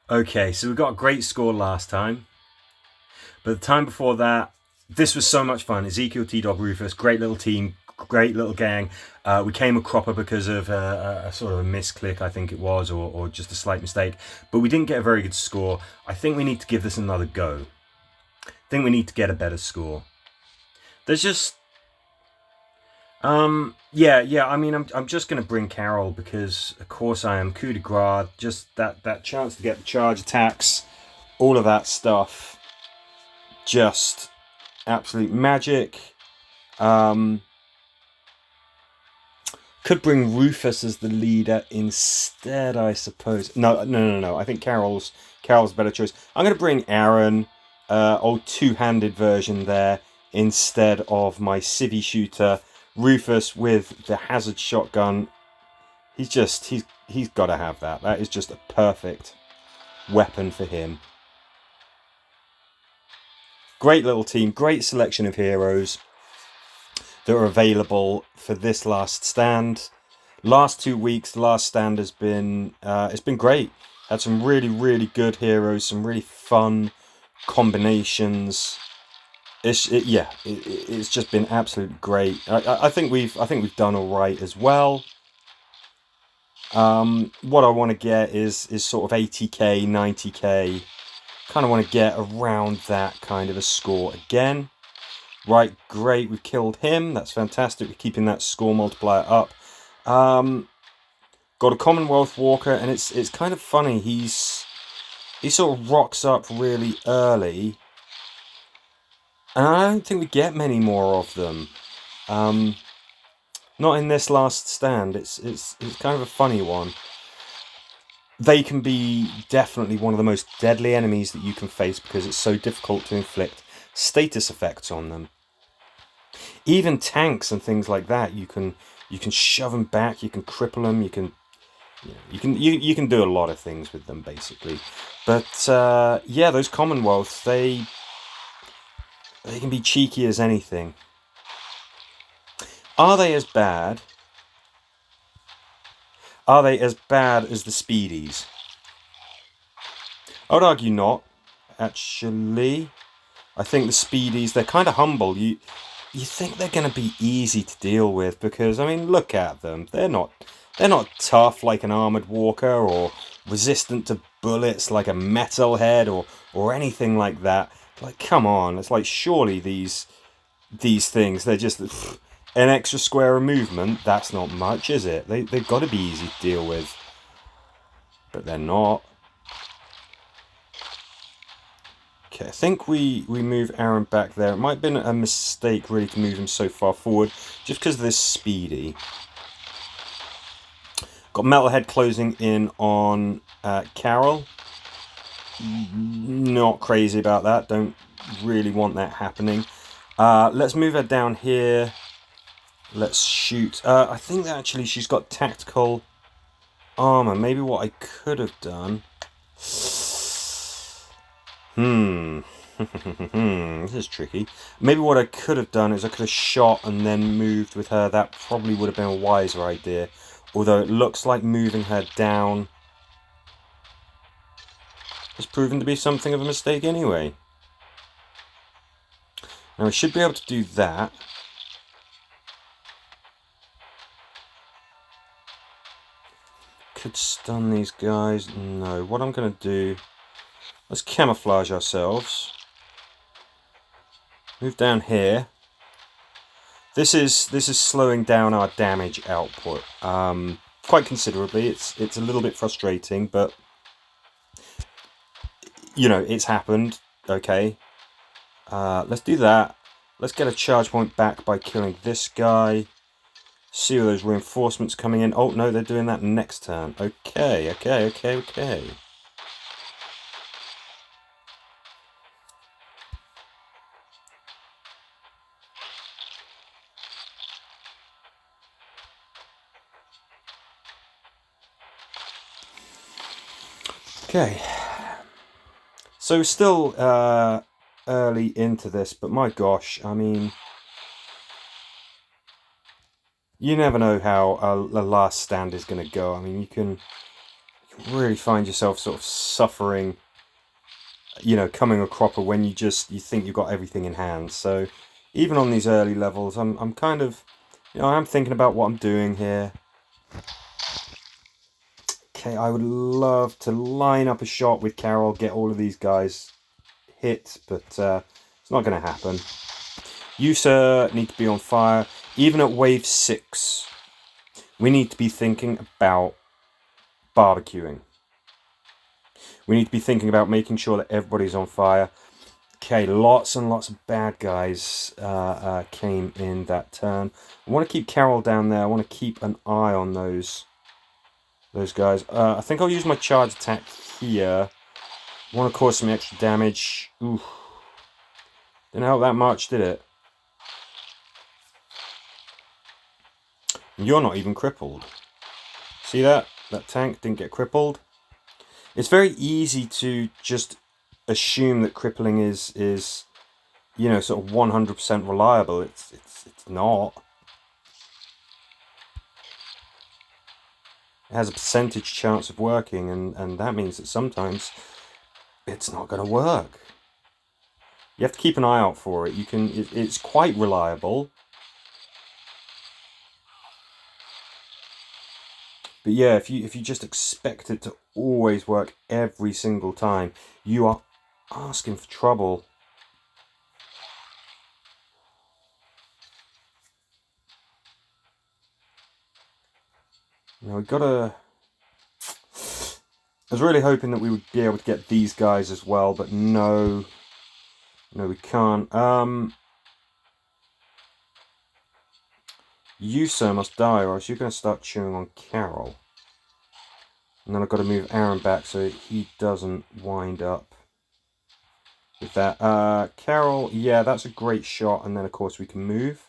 Okay, so we got a great score last time, but the time before that, this was so much fun. Ezekiel, T-Dog, Rufus, great little team, great little gang. We came a cropper because of a sort of a misclick, I think it was, or just a slight mistake. But we didn't get a very good score. I think we need to give this another go. I think we need to get a better score. There's just yeah. I mean, I'm just gonna bring Carol because, of course, I am coup de grace. Just that chance to get the charge attacks, all of that stuff, just absolute magic. Um, could bring Rufus as the leader instead, I suppose. No. I think Carol's a better choice. I'm gonna bring Aaron, old two-handed version there instead of my civvy shooter. Rufus with the hazard shotgun. He's got to have that. That is just a perfect weapon for him. Great little team, great selection of heroes that are available for this last stand. Last 2 weeks, the last stand has been it's been great. Had some really good heroes, some really fun combinations. It's just been absolutely great. I think we've done all right as well. What I want to get is sort of 80k, 90k. Kind of want to get around that kind of a score again. Right, great, we've killed him. That's fantastic. We're keeping that score multiplier up. Got a Commonwealth Walker, and it's kind of funny. He sort of rocks up really early, and I don't think we get many more of them. Not in this last stand. It's kind of a funny one. They can be definitely one of the most deadly enemies that you can face because it's so difficult to inflict status effects on them. Even tanks and things like that, you can shove them back, you can cripple them, you can do a lot of things with them basically. But yeah, those Commonwealths, they can be cheeky as anything. Are they as bad? Are they as bad as the Speedies? I would argue not. Actually, I think the Speedies, they're kind of humble. You think they're going to be easy to deal with because, I mean, look at them. They're not tough like an armored walker or resistant to bullets like a metalhead or anything like that. Like, come on, it's like surely these things, they're just an extra square of movement. That's not much, is it? They've got to be easy to deal with, but they're not. Okay, I think we move Aaron back there. It might have been a mistake really to move him so far forward, just because of this speedy. Got Metalhead closing in on Carol. Not crazy about that. Don't really want that happening. Let's move her down here. Let's shoot. I think that actually she's got tactical armor. Maybe what I could have done... This is tricky. Maybe what I could have done is I could have shot and then moved with her. That probably would have been a wiser idea. Although it looks like moving her down has proven to be something of a mistake anyway. Now we should be able to do that. Could stun these guys. No. What I'm going to do... Let's camouflage ourselves. Move down here. This is slowing down our damage output quite considerably. It's a little bit frustrating, but you know, it's happened. Okay. Let's do that. Let's get a charge point back by killing this guy. See all those reinforcements coming in. Oh no, they're doing that next turn. Okay. Okay, so still early into this, but my gosh, I mean, you never know how a last stand is going to go. I mean, you can really find yourself sort of suffering, you know, coming a cropper when you think you've got everything in hand. So even on these early levels, I'm kind of, you know, I'm thinking about what I'm doing here. Okay, I would love to line up a shot with Carol, get all of these guys hit, but it's not going to happen. You, sir, need to be on fire. Even at wave 6, we need to be thinking about barbecuing. We need to be thinking about making sure that everybody's on fire. Okay, lots and lots of bad guys came in that turn. I want to keep Carol down there. I want to keep an eye on those guys. I think I'll use my charge attack here. I want to cause some extra damage. Ooh. Didn't help that much, did it? You're not even crippled. See that? That tank didn't get crippled. It's very easy to just assume that crippling is you know, sort of 100% reliable. It's not. It has a percentage chance of working, and that means that sometimes it's not going to work. You have to keep an eye out for it. It's quite reliable. But yeah, if you just expect it to always work every single time, you are asking for trouble. Now we've got to... I was really hoping that we would be able to get these guys as well, but no. No, we can't. You, sir, must die, or else you're going to start chewing on Carol. And then I've got to move Aaron back so he doesn't wind up with that. Carol, yeah, that's a great shot. And then, of course, we can move.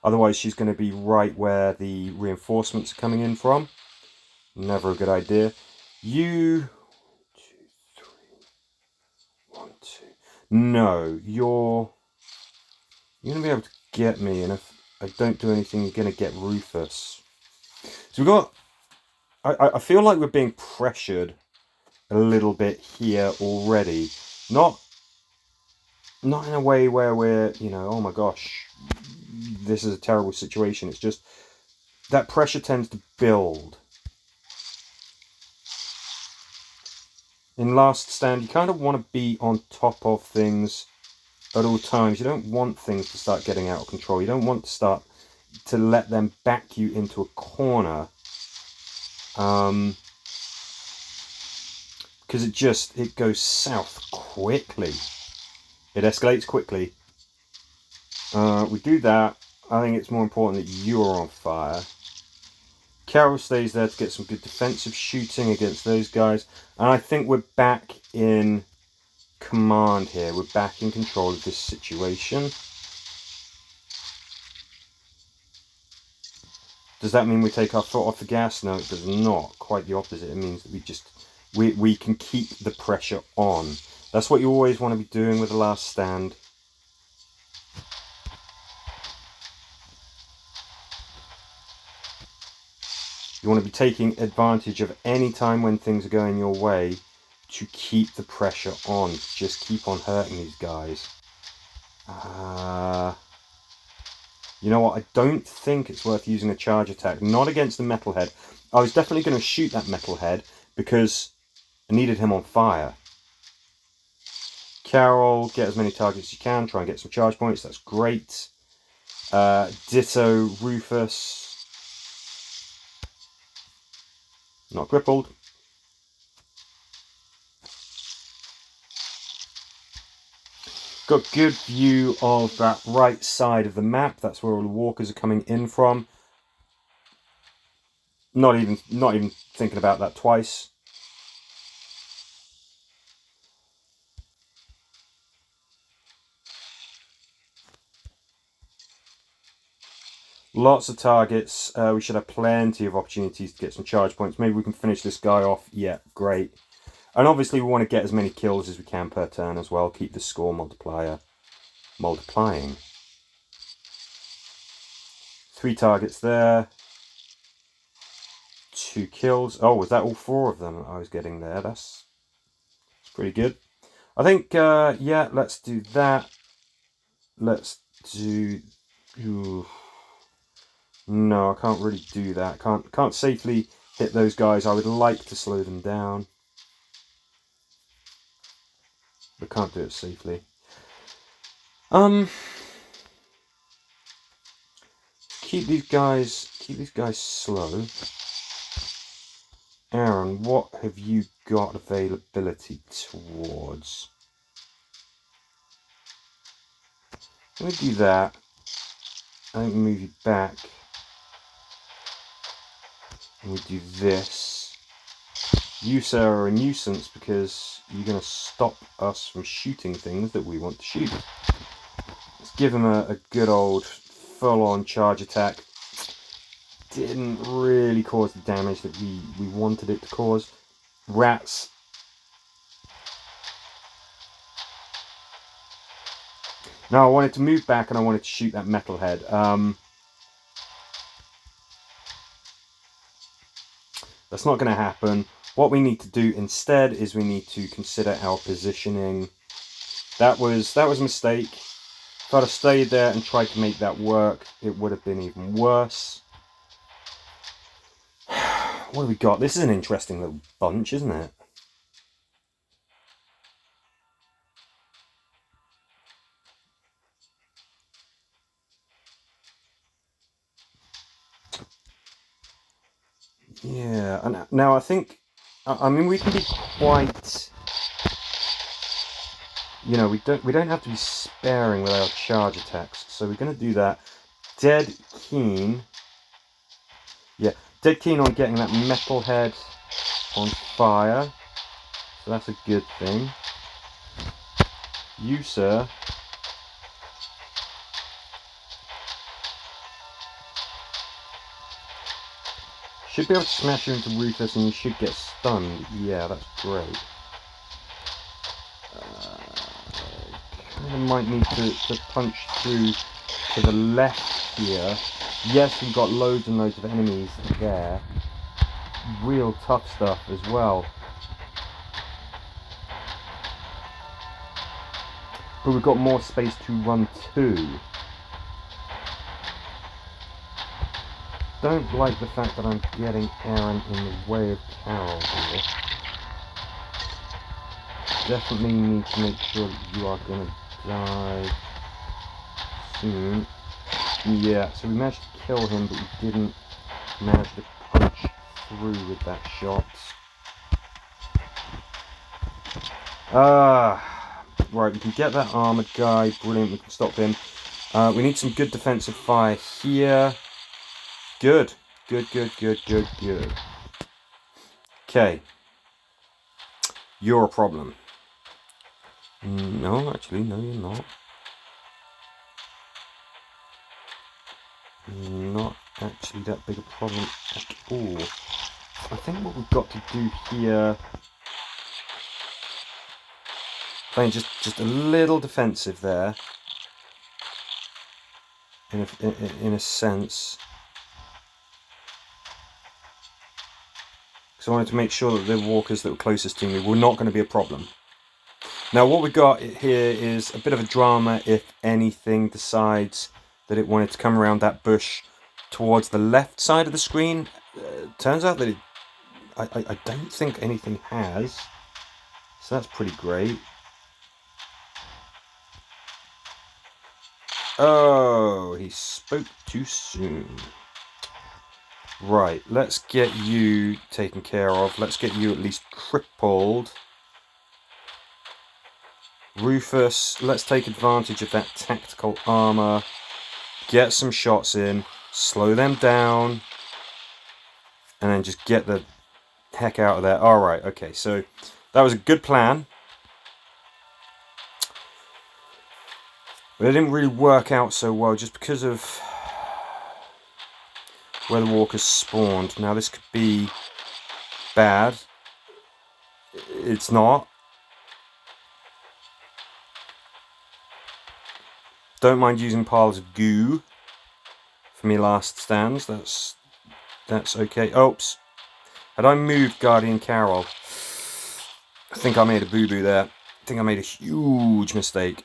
Otherwise, she's going to be right where the reinforcements are coming in from. Never a good idea. You... 2, 3... 1, 2... No, you're going to be able to get me. And if I don't do anything, you're going to get Rufus. So we've got... I feel like we're being pressured a little bit here already. Not in a way where we're, you know, oh my gosh, this is a terrible situation. It's just that pressure tends to build. In Last Stand, you kind of want to be on top of things at all times. You don't want things to start getting out of control. You don't want to start to let them back you into a corner. Because it goes south quickly. It escalates quickly. We do that. I think it's more important that you are on fire. Carol stays there to get some good defensive shooting against those guys. And I think we're back in command here. We're back in control of this situation. Does that mean we take our foot off the gas? No, it does not. Quite the opposite. It means that we can keep the pressure on. That's what you always want to be doing with The Last Stand. You want to be taking advantage of any time when things are going your way to keep the pressure on. Just keep on hurting these guys. You know what? I don't think it's worth using a charge attack. Not against the metalhead. I was definitely going to shoot that metalhead because I needed him on fire. Carol, get as many targets as you can. Try and get some charge points. That's great. Ditto Rufus. Not crippled. Got good view of that right side of the map. That's where all the walkers are coming in from. Not even thinking about that twice. Lots of targets. We should have plenty of opportunities to get some charge points. Maybe we can finish this guy off. Yeah, great. And obviously we want to get as many kills as we can per turn as well. Keep the score multiplier multiplying. 3 targets there. 2 kills. Oh, was that all 4 of them I was getting there? That's pretty good. I think, yeah, let's do that. Let's do... Ooh. No, I can't really do that. Can't safely hit those guys. I would like to slow them down, but can't do it safely. Keep these guys slow. Aaron, what have you got availability towards? Let me do that. I think move you back. And we do this. You, sir, are a nuisance because you're going to stop us from shooting things that we want to shoot. Let's give him a good old full-on charge attack. Didn't really cause the damage that we wanted it to cause. Rats. Now I wanted to move back and I wanted to shoot that metalhead. That's not going to happen. What we need to do instead is we need to consider our positioning. That was a mistake. If I'd have stayed there and tried to make that work, it would have been even worse. What have we got? This is an interesting little bunch, isn't it? Yeah, and now I think, I mean, we can be quite, you know, we don't have to be sparing with our charge attacks, so we're going to do that. Dead keen on getting that metalhead on fire, so that's a good thing. You, sir, should be able to smash you into Rufus and you should get stunned. Yeah, that's great. Kind of might need to punch through to the left here. Yes, we've got loads and loads of enemies there. Real tough stuff as well. But we've got more space to run to. Don't like the fact that I'm getting Aaron in the way of Carol here. Definitely need to make sure that you are going to die soon. Yeah, so we managed to kill him, but we didn't manage to punch through with that shot. Right, we can get that armoured guy. Brilliant, we can stop him. We need some good defensive fire here. Good. Good. Okay. You're a problem. No, actually, no, you're not. Not actually that big a problem at all. I think what we've got to do here, playing just a little defensive there, in a sense, because I wanted to make sure that the walkers that were closest to me were not going to be a problem. Now what we've got here is a bit of a drama if anything decides that it wanted to come around that bush towards the left side of the screen. Turns out that I don't think anything has, so that's pretty great. Oh, he spoke too soon. Right, let's get you taken care of. Let's get you at least crippled. Rufus, let's take advantage of that tactical armor. Get some shots in. Slow them down. And then just get the heck out of there. Alright, okay, so that was a good plan. But it didn't really work out so well just because of where the walkers spawned. Now this could be bad. It's not. Don't mind using piles of goo for me last stands. That's okay. Oops. Had I moved Guardian Carol, I think I made a boo-boo there. I think I made a huge mistake.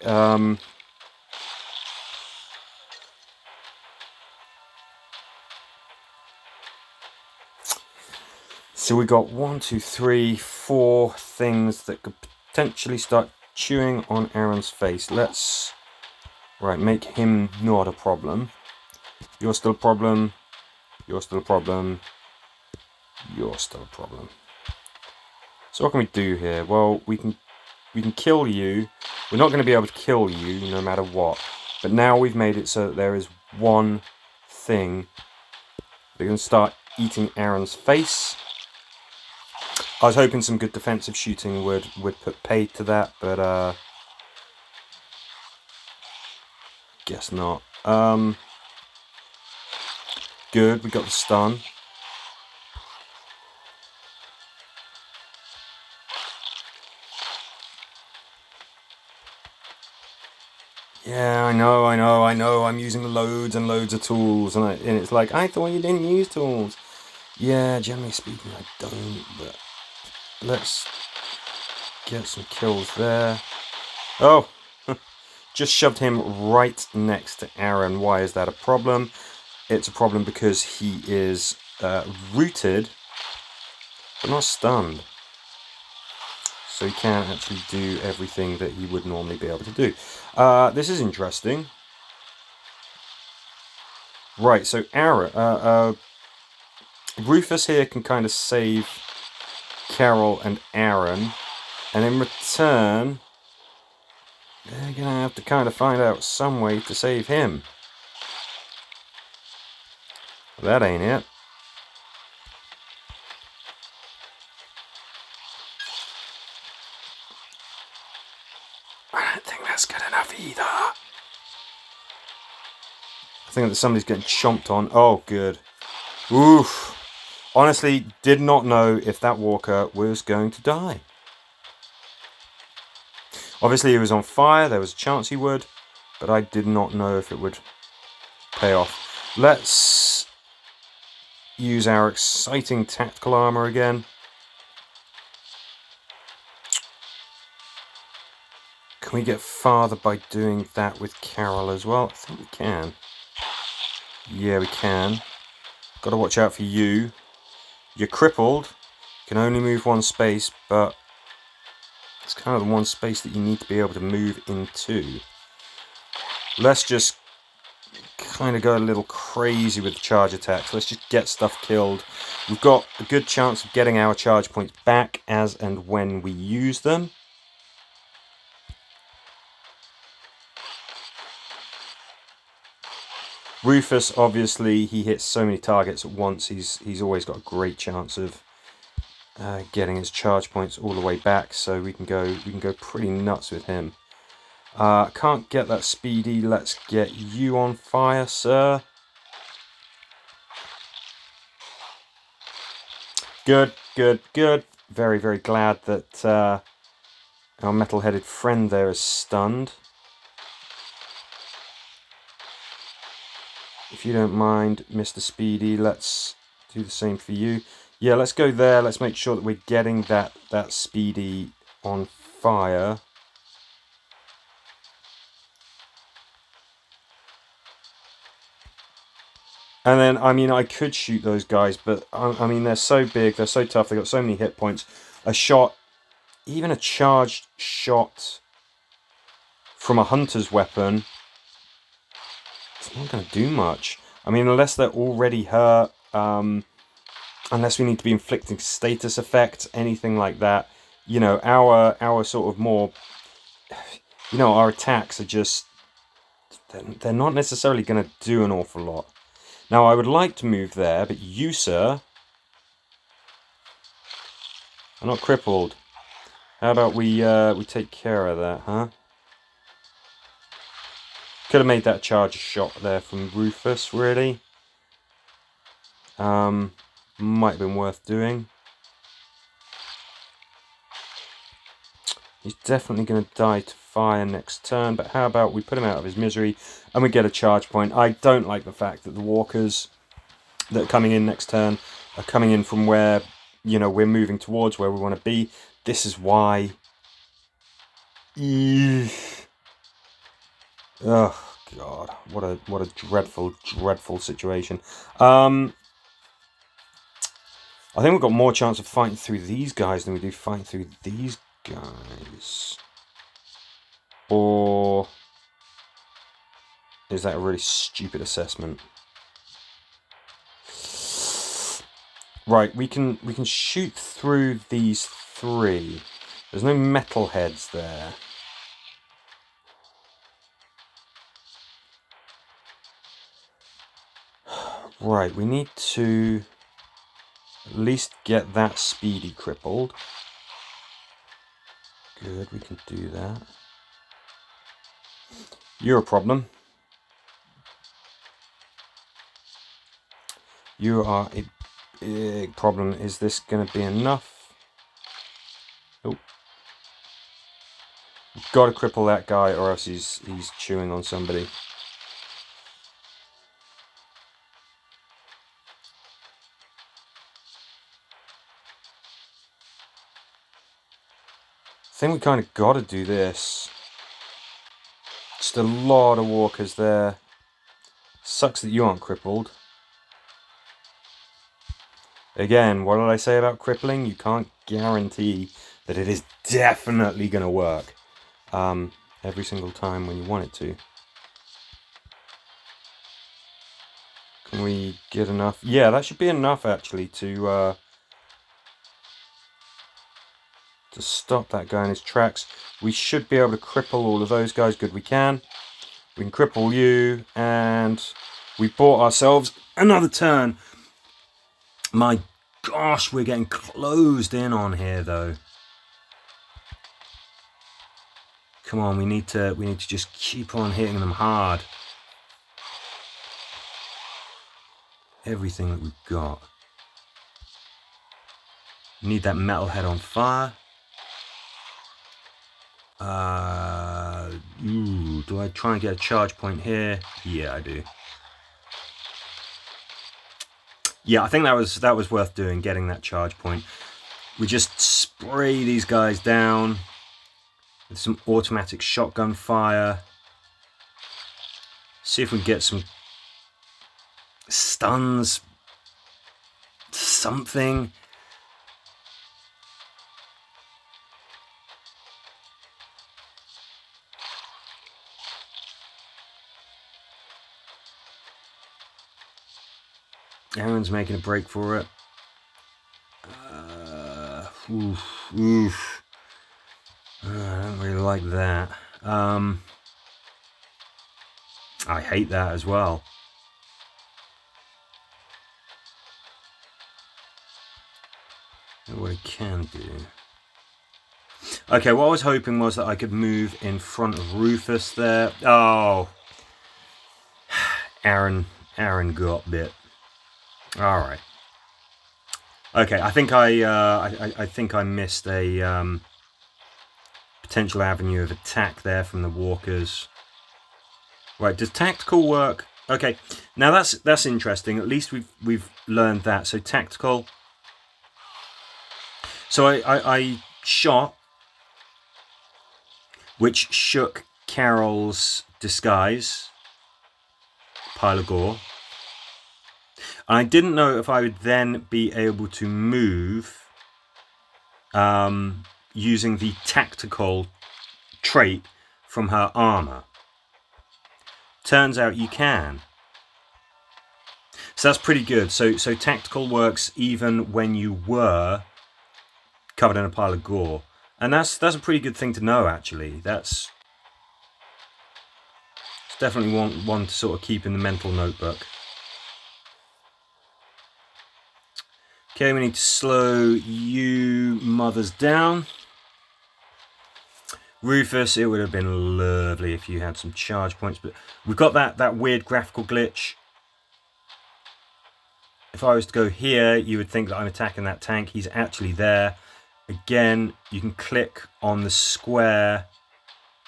So we got 1, 2, 3, 4 things that could potentially start chewing on Aaron's face. Let's make him not a problem. You're still a problem. You're still a problem. You're still a problem. So what can we do here? Well, we can kill you. We're not going to be able to kill you no matter what. But now we've made it so that there is one thing that can start eating Aaron's face. I was hoping some good defensive shooting would put paid to that, but guess not. Good, we got the stun. Yeah, I know. I'm using loads and loads of tools, and it's like, I thought you didn't use tools. Yeah, generally speaking, I don't, but let's get some kills there. Oh, just shoved him right next to Aaron. Why is that a problem? It's a problem because he is rooted, but not stunned. So he can't actually do everything that he would normally be able to do. This is interesting. Right, so Aaron, Rufus here can kind of save Carol and Aaron, and in return, they're gonna have to kind of find out some way to save him. That ain't it. I don't think that's good enough either. I think that somebody's getting chomped on. Oh, good. Oof. Honestly, did not know if that walker was going to die. Obviously, he was on fire. There was a chance he would, but I did not know if it would pay off. Let's use our exciting tactical armor again. Can we get farther by doing that with Carol as well? I think we can. Yeah, we can. Got to watch out for you. You're crippled. Can only move one space, but it's kind of the one space that you need to be able to move into. Let's just kind of go a little crazy with the charge attacks. Let's just get stuff killed. We've got a good chance of getting our charge points back as and when we use them. Rufus, obviously, he hits so many targets at once. He's always got a great chance of getting his charge points all the way back. So we can go pretty nuts with him. Can't get that speedy. Let's get you on fire, sir. Good. Very, very glad that our metal-headed friend there is stunned. If you don't mind, Mr. Speedy, let's do the same for you. Yeah, let's go there. Let's make sure that we're getting that Speedy on fire. And then, I mean, I could shoot those guys, but, I mean, they're so big, they're so tough, they've got so many hit points. A shot, even a charged shot from a hunter's weapon, it's not going to do much. I mean, unless they're already hurt, unless we need to be inflicting status effects, anything like that. You know, our sort of more, you know, our attacks are just, they're not necessarily going to do an awful lot. Now, I would like to move there, but you, sir, are not crippled. How about we take care of that, huh? Could have made that charge shot there from Rufus, really. Might have been worth doing. He's definitely going to die to fire next turn, but how about we put him out of his misery and we get a charge point. I don't like the fact that the walkers that are coming in next turn are coming in from where you know, we're moving towards where we want to be. This is why. Oh God, what a dreadful situation. I think we've got more chance of fighting through these guys than we do fighting through these guys. Or is that a really stupid assessment? Right, we can shoot through these three. There's no metal heads there. Right, we need to at least get that speedy crippled. Good, we can do that. You're a problem. You are a big problem. Is this going to be enough? Nope. You've got to cripple that guy or else he's chewing on somebody. I think we kind of got to do this. Just a lot of walkers there. Sucks that you aren't crippled. Again, what did I say about crippling? You can't guarantee that it is definitely going to work every single time when you want it to. Can we get enough? Yeah, that should be enough actually to stop that guy in his tracks. We should be able to cripple all of those guys. Good, we can. We can cripple you, and we bought ourselves another turn. My gosh, we're getting closed in on here though. Come on, we need to just keep on hitting them hard. Everything that we've got. Need that metal head on fire. Do I try and get a charge point here? Yeah, I do. Yeah, I think that was worth doing, getting that charge point. We just spray these guys down with some automatic shotgun fire. See if we can get some stuns. Something. Aaron's making a break for it. Oof. I don't really like that. I hate that as well. What I can do. Okay, what I was hoping was that I could move in front of Rufus there. Oh, Aaron got bit. All right. Okay, I think I missed a potential avenue of attack there from the walkers. Right, does tactical work? Okay, now that's interesting. At least we've learned that. So tactical. So I shot, which shook Carol's disguise, pile of gore. I didn't know if I would then be able to move using the tactical trait from her armor. Turns out you can. So that's pretty good. So tactical works even when you were covered in a pile of gore. And that's a pretty good thing to know, actually. It's definitely one to sort of keep in the mental notebook. Okay, we need to slow you mothers down. Rufus, it would have been lovely if you had some charge points, but we've got that weird graphical glitch. If I was to go here, you would think that I'm attacking that tank. He's actually there. Again, you can click on the square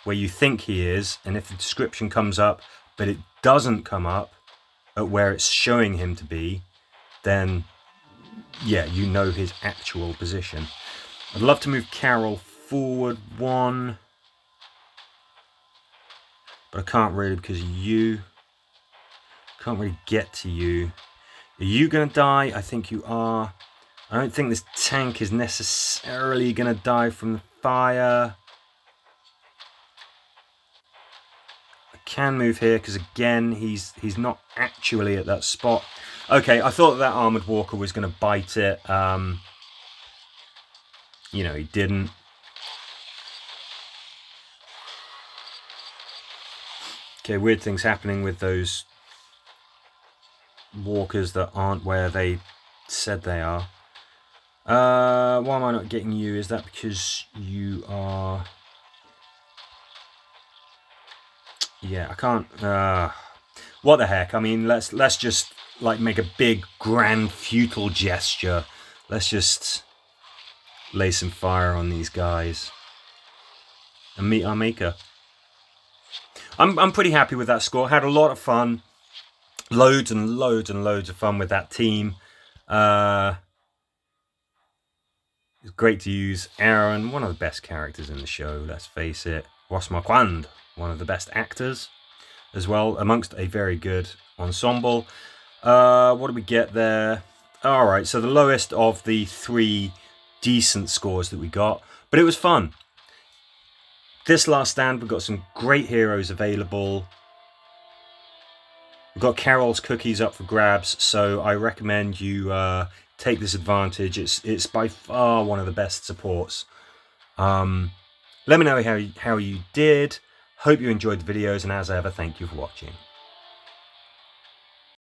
where you think he is, and if the description comes up, but it doesn't come up at where it's showing him to be, then yeah, you know his actual position. I'd love to move Carol forward 1, but I can't really because you can't really get to you. Are you going to die? I think you are. I don't think this tank is necessarily going to die from the fire. I can move here because, again, he's not actually at that spot. Okay, I thought that armoured walker was going to bite it. You know, he didn't. Okay, weird things happening with those walkers that aren't where they said they are. Why am I not getting you? Is that because you are... Yeah, I can't... what the heck? I mean, let's just like make a big grand futile gesture. Let's just lay some fire on these guys and meet our maker. I'm pretty happy with that score. Had a lot of fun. Loads and loads and loads of fun with that team. It's great to use Aaron, one of the best characters in the show, let's face it. Ross Marquand, one of the best actors as well, amongst a very good ensemble. What did we get there? Alright, so the lowest of the 3 decent scores that we got, but it was fun. This last stand, we've got some great heroes available. We've got Carol's cookies up for grabs, so I recommend you take this advantage. It's by far one of the best supports. Let me know how you did. Hope you enjoyed the videos, and as ever, thank you for watching.